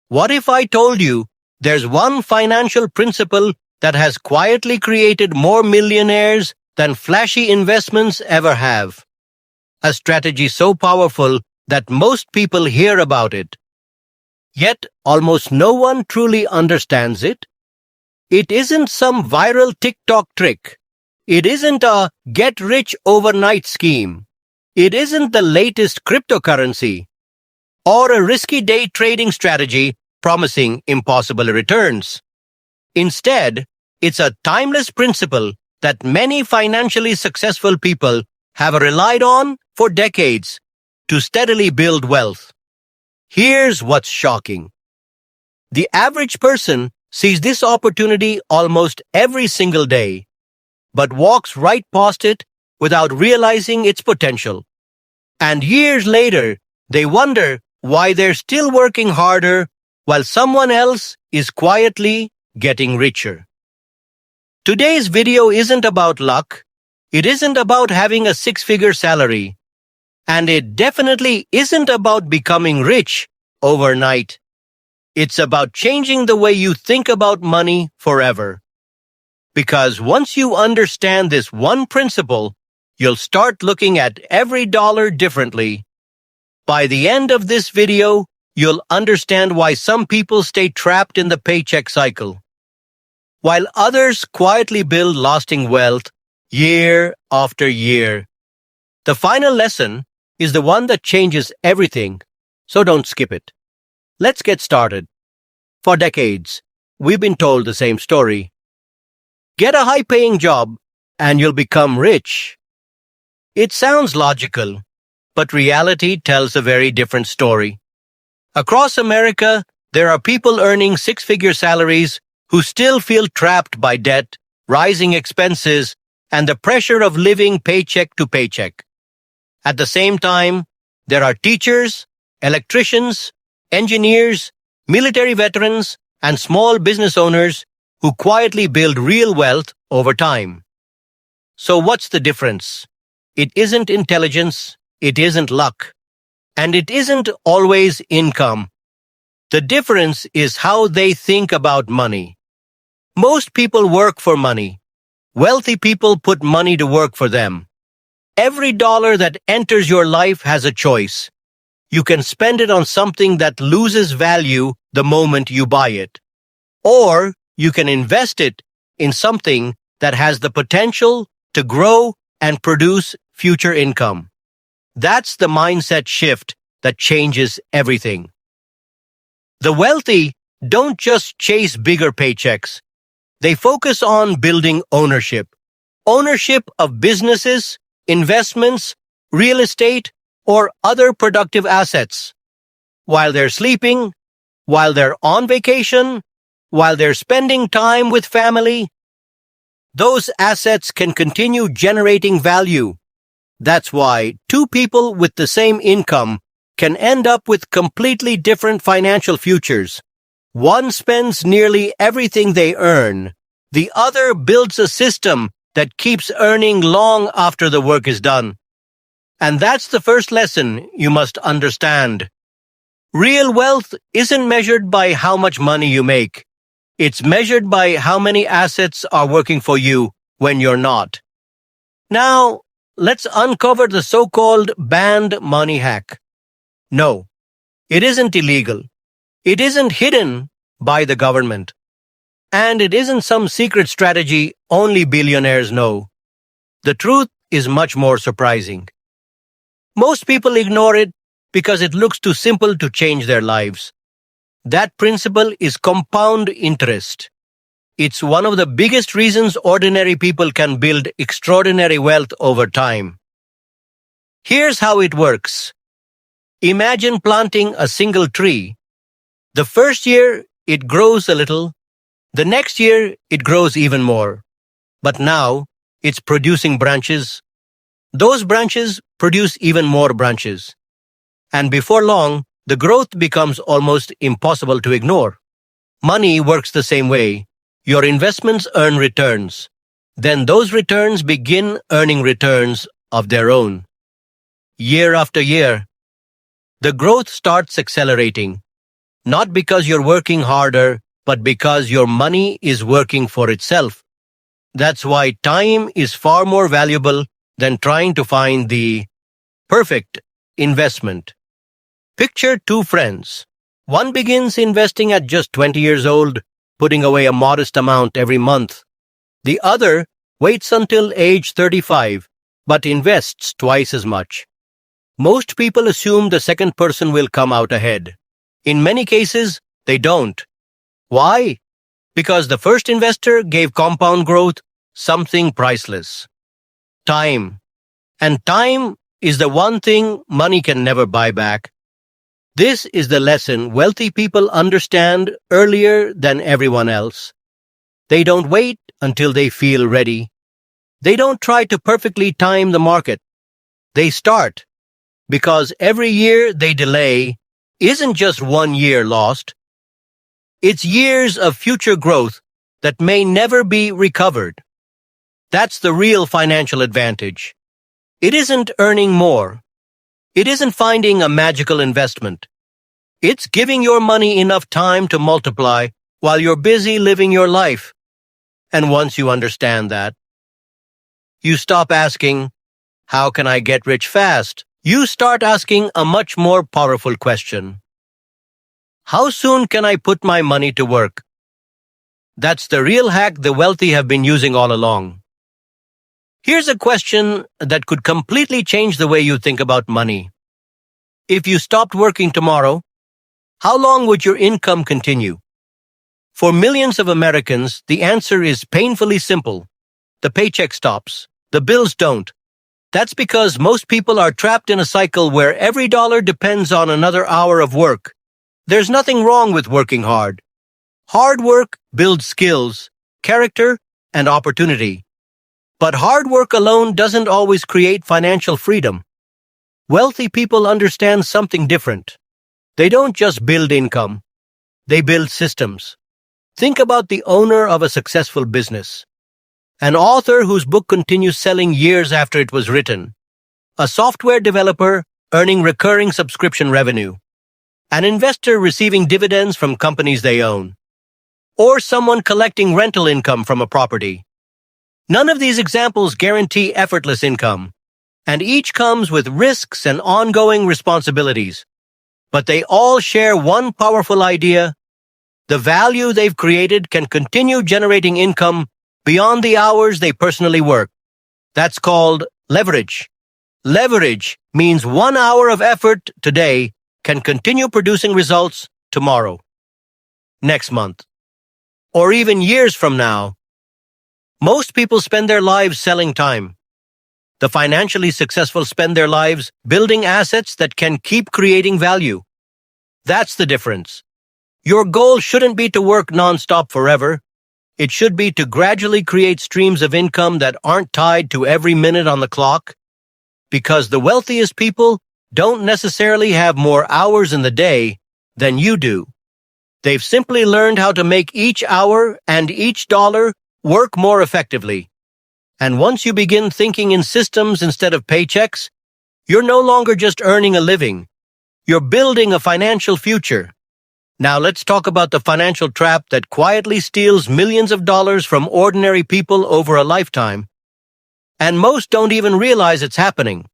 What if I told you there's one financial principle that has quietly created more millionaires than flashy investments ever have? A strategy so powerful that most people hear about it, yet almost no one truly understands it. It isn't some viral TikTok trick. It isn't a get rich overnight scheme. It isn't the latest cryptocurrency or a risky day trading strategy promising impossible returns. Instead, it's a timeless principle that many financially successful people have relied on for decades to steadily build wealth. Here's what's shocking. The average person sees this opportunity almost every single day, but walks right past it without realizing its potential. And years later, they wonder why they're still working harder while someone else is quietly getting richer. Today's video isn't about luck, it isn't about having a six-figure salary, and it definitely isn't about becoming rich overnight. It's about changing the way you think about money forever. Because once you understand this one principle, you'll start looking at every dollar differently. By the end of this video, you'll understand why some people stay trapped in the paycheck cycle, while others quietly build lasting wealth year after year. The final lesson is the one that changes everything, so don't skip it. Let's get started. For decades, we've been told the same story. Get a high-paying job and you'll become rich. It sounds logical, but reality tells a very different story. Across America, there are people earning six-figure salaries who still feel trapped by debt, rising expenses, and the pressure of living paycheck to paycheck. At the same time, there are teachers, electricians, engineers, military veterans, and small business owners who quietly build real wealth over time. So what's the difference? It isn't intelligence, it isn't luck, and it isn't always income. The difference is how they think about money. Most people work for money. Wealthy people put money to work for them. Every dollar that enters your life has a choice. You can spend it on something that loses value the moment you buy it. Or you can invest it in something that has the potential to grow and produce future income. That's the mindset shift that changes everything. The wealthy don't just chase bigger paychecks. They focus on building ownership. Ownership of businesses, investments, real estate, or other productive assets. While they're sleeping, while they're on vacation, while they're spending time with family, those assets can continue generating value. That's why two people with the same income can end up with completely different financial futures. One spends nearly everything they earn. The other builds a system that keeps earning long after the work is done. And that's the first lesson you must understand. Real wealth isn't measured by how much money you make. It's measured by how many assets are working for you when you're not. Now, let's uncover the so-called banned money hack. No, it isn't illegal. It isn't hidden by the government. And it isn't some secret strategy only billionaires know. The truth is much more surprising. Most people ignore it because it looks too simple to change their lives. That principle is compound interest. It's one of the biggest reasons ordinary people can build extraordinary wealth over time. Here's how it works. Imagine planting a single tree. The first year, it grows a little. The next year, it grows even more. But now, it's producing branches. Those branches produce even more branches. And before long, the growth becomes almost impossible to ignore. Money works the same way. Your investments earn returns. Then those returns begin earning returns of their own. Year after year, the growth starts accelerating. not because you're working harder, but because your money is working for itself. That's why time is far more valuable than trying to find the perfect investment. Picture two friends. One begins investing at just 20 years old, putting away a modest amount every month. The other waits until age 35, but invests twice as much. Most people assume the second person will come out ahead. In many cases, they don't. Why? Because the first investor gave compound growth something priceless. Time. And time is the one thing money can never buy back. This is the lesson wealthy people understand earlier than everyone else. They don't wait until they feel ready. They don't try to perfectly time the market. They start, because every year they delay isn't just 1 year lost. It's years of future growth that may never be recovered. That's the real financial advantage. It isn't earning more. It isn't finding a magical investment. It's giving your money enough time to multiply while you're busy living your life. And once you understand that, you stop asking, how can I get rich fast? You start asking a much more powerful question. How soon can I put my money to work? That's the real hack the wealthy have been using all along. Here's a question that could completely change the way you think about money. If you stopped working tomorrow, how long would your income continue? For millions of Americans, the answer is painfully simple. The paycheck stops. The bills don't. That's because most people are trapped in a cycle where every dollar depends on another hour of work. There's nothing wrong with working hard. Hard work builds skills, character, and opportunity. But hard work alone doesn't always create financial freedom. Wealthy people understand something different. They don't just build income. They build systems. Think about the owner of a successful business. An author whose book continues selling years after it was written. A software developer earning recurring subscription revenue. An investor receiving dividends from companies they own. Or someone collecting rental income from a property. None of these examples guarantee effortless income, and each comes with risks and ongoing responsibilities. But they all share one powerful idea. The value they've created can continue generating income beyond the hours they personally work. That's called leverage. Leverage means 1 hour of effort today can continue producing results tomorrow, next month, or even years from now. Most people spend their lives selling time. The financially successful spend their lives building assets that can keep creating value. That's the difference. Your goal shouldn't be to work nonstop forever. It should be to gradually create streams of income that aren't tied to every minute on the clock. Because the wealthiest people don't necessarily have more hours in the day than you do. They've simply learned how to make each hour and each dollar work more effectively. And once you begin thinking in systems instead of paychecks, you're no longer just earning a living. You're building a financial future. Now let's talk about the financial trap that quietly steals millions of dollars from ordinary people over a lifetime. And most don't even realize it's happening.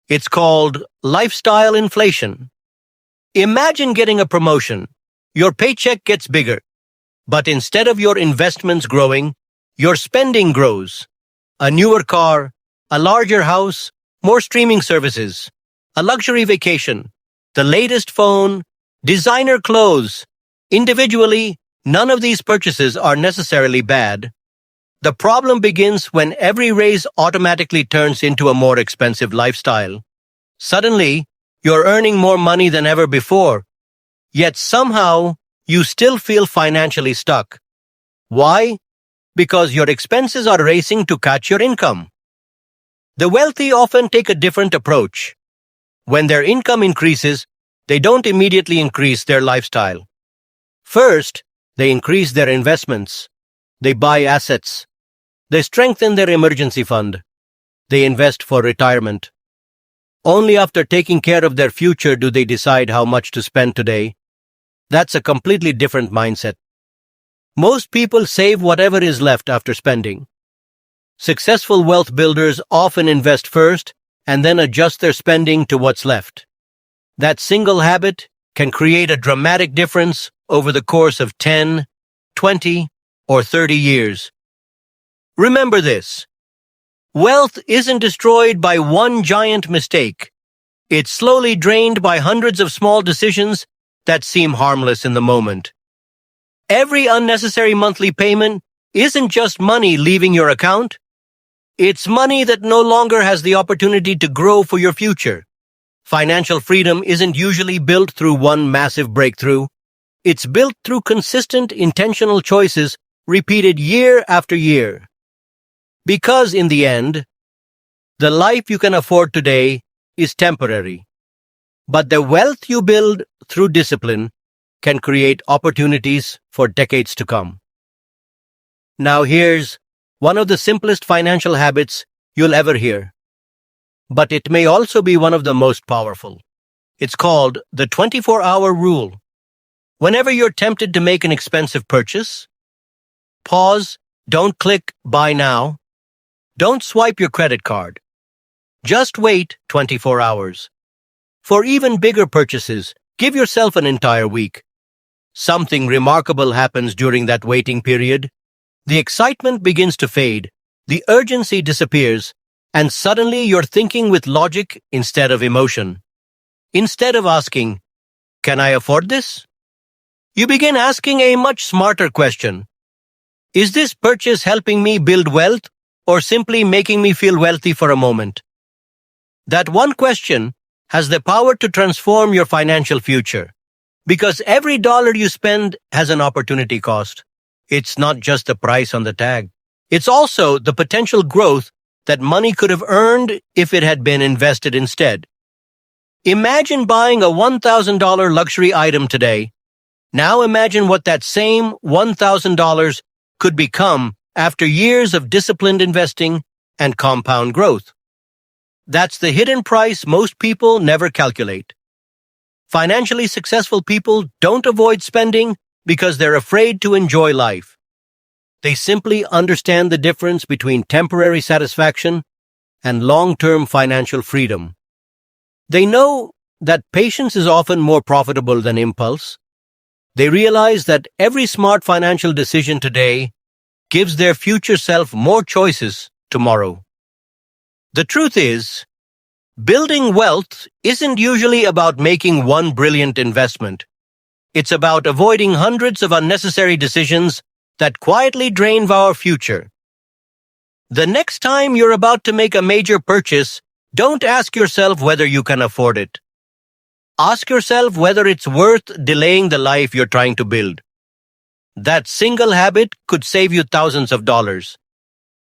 It's called lifestyle inflation. Imagine getting a promotion. Your paycheck gets bigger. But instead of your investments growing, your spending grows. A newer car, a larger house, more streaming services, a luxury vacation, the latest phone, designer clothes. Individually, none of these purchases are necessarily bad. The problem begins when every raise automatically turns into a more expensive lifestyle. Suddenly, you're earning more money than ever before, yet somehow you still feel financially stuck. Why? Because your expenses are racing to catch your income. The wealthy often take a different approach. When their income increases, they don't immediately increase their lifestyle. First, they increase their investments. They buy assets. They strengthen their emergency fund. They invest for retirement. Only after taking care of their future do they decide how much to spend today. That's a completely different mindset. Most people save whatever is left after spending. Successful wealth builders often invest first and then adjust their spending to what's left. That single habit can create a dramatic difference over the course of 10, 20, or 30 years. Remember this. Wealth isn't destroyed by one giant mistake. It's slowly drained by hundreds of small decisions that seem harmless in the moment. Every unnecessary monthly payment isn't just money leaving your account. It's money that no longer has the opportunity to grow for your future. Financial freedom isn't usually built through one massive breakthrough. It's built through consistent, intentional choices repeated year after year. Because in the end, the life you can afford today is temporary. But the wealth you build through discipline can create opportunities for decades to come. Now here's one of the simplest financial habits you'll ever hear. But it may also be one of the most powerful. It's called the 24-hour rule. Whenever you're tempted to make an expensive purchase, pause, don't click buy now, don't swipe your credit card. Just wait 24 hours. For even bigger purchases, give yourself an entire week. Something remarkable happens during that waiting period. The excitement begins to fade, the urgency disappears, and suddenly you're thinking with logic instead of emotion. Instead of asking, "Can I afford this?" you begin asking a much smarter question. Is this purchase helping me build wealth or simply making me feel wealthy for a moment? That one question has the power to transform your financial future. Because every dollar you spend has an opportunity cost. It's not just the price on the tag. It's also the potential growth that money could have earned if it had been invested instead. Imagine buying a $1,000 luxury item today. Now imagine what that same $1,000 could become after years of disciplined investing and compound growth. That's the hidden price most people never calculate. Financially successful people don't avoid spending because they're afraid to enjoy life. They simply understand the difference between temporary satisfaction and long-term financial freedom. They know that patience is often more profitable than impulse. They realize that every smart financial decision today gives their future self more choices tomorrow. The truth is, building wealth isn't usually about making one brilliant investment. It's about avoiding hundreds of unnecessary decisions that quietly drain our future. The next time you're about to make a major purchase, don't ask yourself whether you can afford it. Ask yourself whether it's worth delaying the life you're trying to build. That single habit could save you thousands of dollars.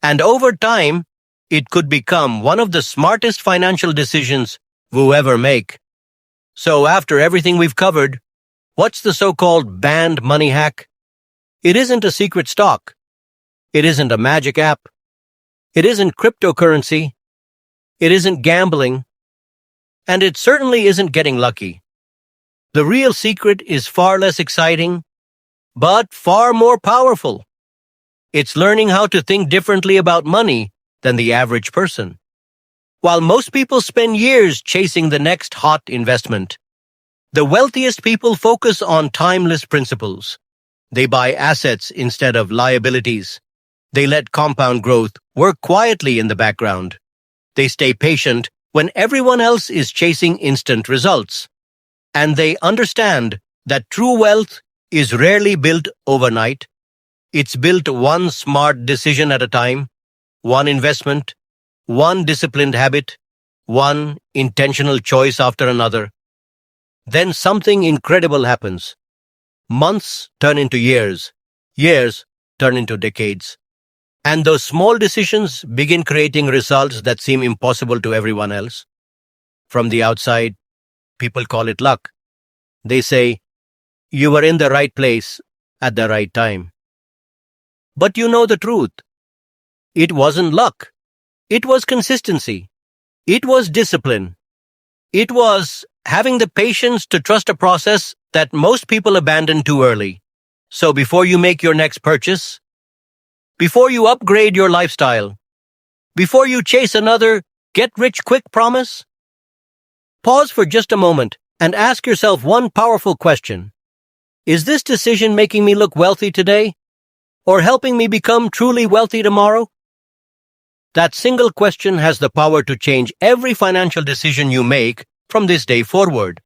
And over time, it could become one of the smartest financial decisions we'll ever make. So after everything we've covered, what's the so-called banned money hack? It isn't a secret stock. It isn't a magic app. It isn't cryptocurrency. It isn't gambling. And it certainly isn't getting lucky. The real secret is far less exciting, but far more powerful. It's learning how to think differently about money than the average person. While most people spend years chasing the next hot investment, the wealthiest people focus on timeless principles. They buy assets instead of liabilities. They let compound growth work quietly in the background. They stay patient when everyone else is chasing instant results. And they understand that true wealth is rarely built overnight. It's built one smart decision at a time, one investment, one disciplined habit, one intentional choice after another. Then something incredible happens. Months turn into years, years turn into decades. And those small decisions begin creating results that seem impossible to everyone else. From the outside, people call it luck. They say, "You were in the right place at the right time." But you know the truth. It wasn't luck. It was consistency. It was discipline. It was having the patience to trust a process that most people abandon too early. So before you make your next purchase, before you upgrade your lifestyle, before you chase another get-rich-quick promise, pause for just a moment and ask yourself one powerful question. Is this decision making me look wealthy today, or helping me become truly wealthy tomorrow? That single question has the power to change every financial decision you make from this day forward.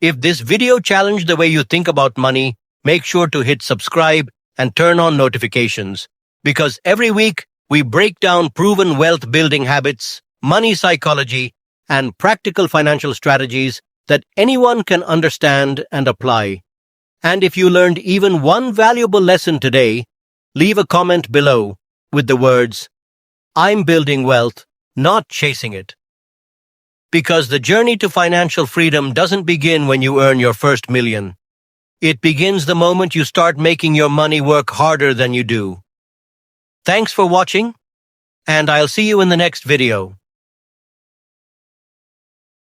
If this video challenged the way you think about money, make sure to hit subscribe and turn on notifications, because every week we break down proven wealth-building habits, money psychology, and practical financial strategies that anyone can understand and apply. And if you learned even one valuable lesson today, leave a comment below with the words, "I'm building wealth, not chasing it." Because the journey to financial freedom doesn't begin when you earn your first million. It begins the moment you start making your money work harder than you do. Thanks for watching, and I'll see you in the next video.